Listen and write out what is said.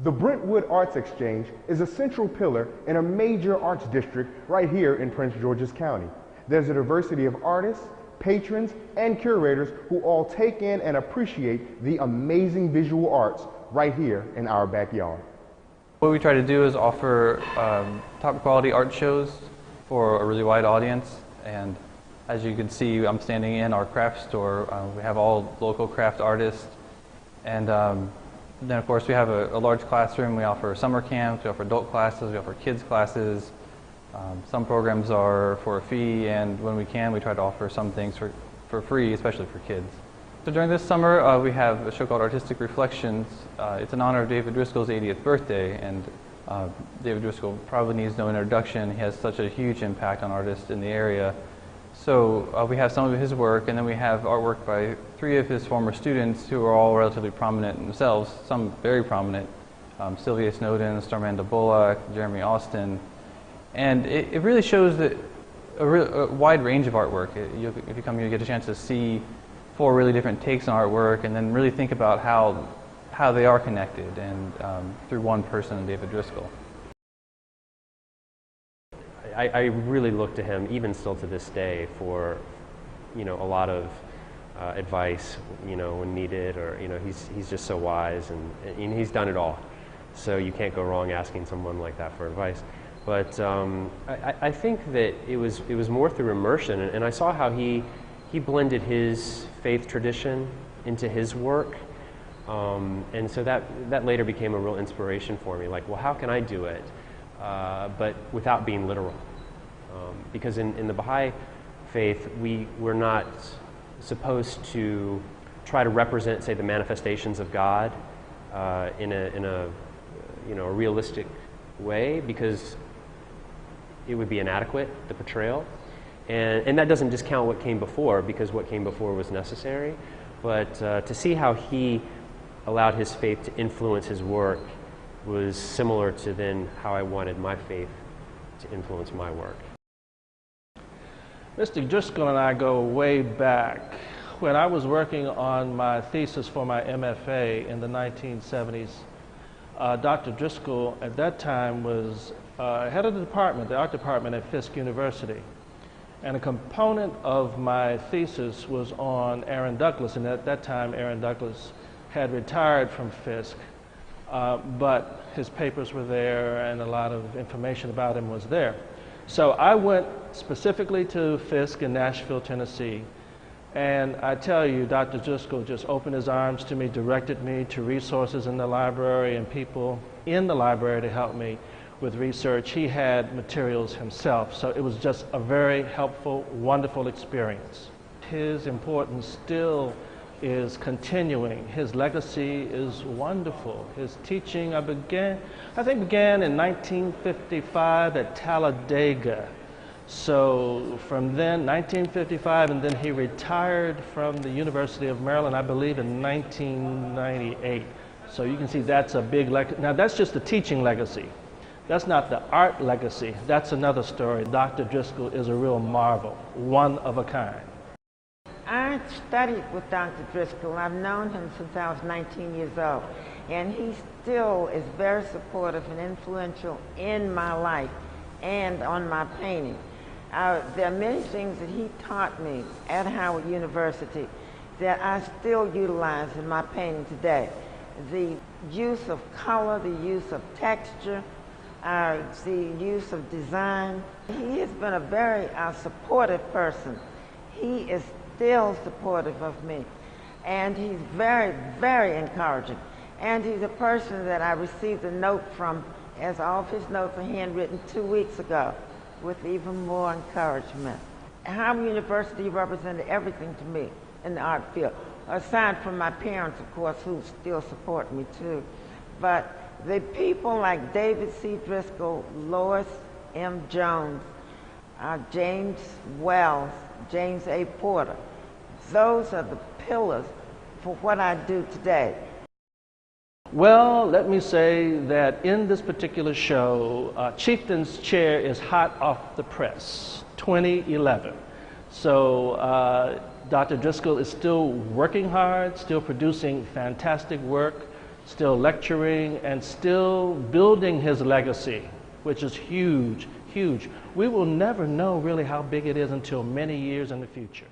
The Brentwood Arts Exchange is a central pillar in a major arts district right here in Prince George's County. There's a diversity of artists, patrons, and curators who all take in and appreciate the amazing visual arts right here in our backyard. What we try to do is offer top quality art shows for a really wide audience, and as you can see, I'm standing in our craft store. We have all local craft artists, and then of course we have a large classroom. We offer summer camps, we offer adult classes, we offer kids classes. Some programs are for a fee, and when we can, we try to offer some things for free, especially for kids. So during this summer, we have a show called Artistic Reflections. It's in honor of David Driskell's 80th birthday, and David Driskell probably needs no introduction. He has such a huge impact on artists in the area. So we have some of his work, and then we have artwork by 3 of his former students who are all relatively prominent themselves, some very prominent. Sylvia Snowden, Starmanda Bullock, Jeremy Austin. And it really shows that a wide range of artwork. If you come here, you get a chance to see 4 really different takes on artwork, and then really think about how they are connected, and through one person, David Driskell. I really look to him, even still to this day, for a lot of advice, when needed, or he's just so wise, and he's done it all. So you can't go wrong asking someone like that for advice. But I think that it was more through immersion, and I saw how he blended his faith tradition into his work, and so that later became a real inspiration for me. Like, well, how can I do it, but without being literal? Because in the Baha'i faith, we're not supposed to try to represent, say, the manifestations of God in a realistic way, because it would be inadequate, the portrayal. And that doesn't discount what came before, because what came before was necessary. But to see how he allowed his faith to influence his work was similar to then how I wanted my faith to influence my work. Mr. Driskell and I go way back. When I was working on my thesis for my MFA in the 1970s, Dr. Driskell at that time was head of the department, the art department at Fisk University. And a component of my thesis was on Aaron Douglas, and at that time Aaron Douglas had retired from Fisk, but his papers were there and a lot of information about him was there. So I went specifically to Fisk in Nashville, Tennessee, and I tell you, Dr. Driskell just opened his arms to me, directed me to resources in the library and people in the library to help me with research. He had materials himself, so it was just a very helpful, wonderful experience. His importance still is continuing. His legacy is wonderful. His teaching, I think began in 1955 at Talladega. So from then, 1955, and then he retired from the University of Maryland, I believe, in 1998. So you can see that's a big legacy. Now that's just the teaching legacy. That's not the art legacy. That's another story. Dr. Driskell is a real marvel, one of a kind. I studied with Dr. Driskell. I've known him since I was 19 years old, and he still is very supportive and influential in my life and on my painting. There are many things that he taught me at Howard University that I still utilize in my painting today. The use of color, the use of texture, the use of design. He has been a very supportive person. He is still supportive of me, and he's very, very encouraging. And he's a person that I received a note from, as all of his notes are handwritten, 2 weeks ago, with even more encouragement. Howard University represented everything to me in the art field, aside from my parents, of course, who still support me too. But the people like David C. Driskell, Lois M. Jones, James Wells, James A. Porter, those are the pillars for what I do today. Well, let me say that in this particular show, Chieftain's Chair is hot off the press, 2011. So Dr. Driskell is still working hard, still producing fantastic work, still lecturing, and still building his legacy, which is huge, huge. We will never know really how big it is until many years in the future.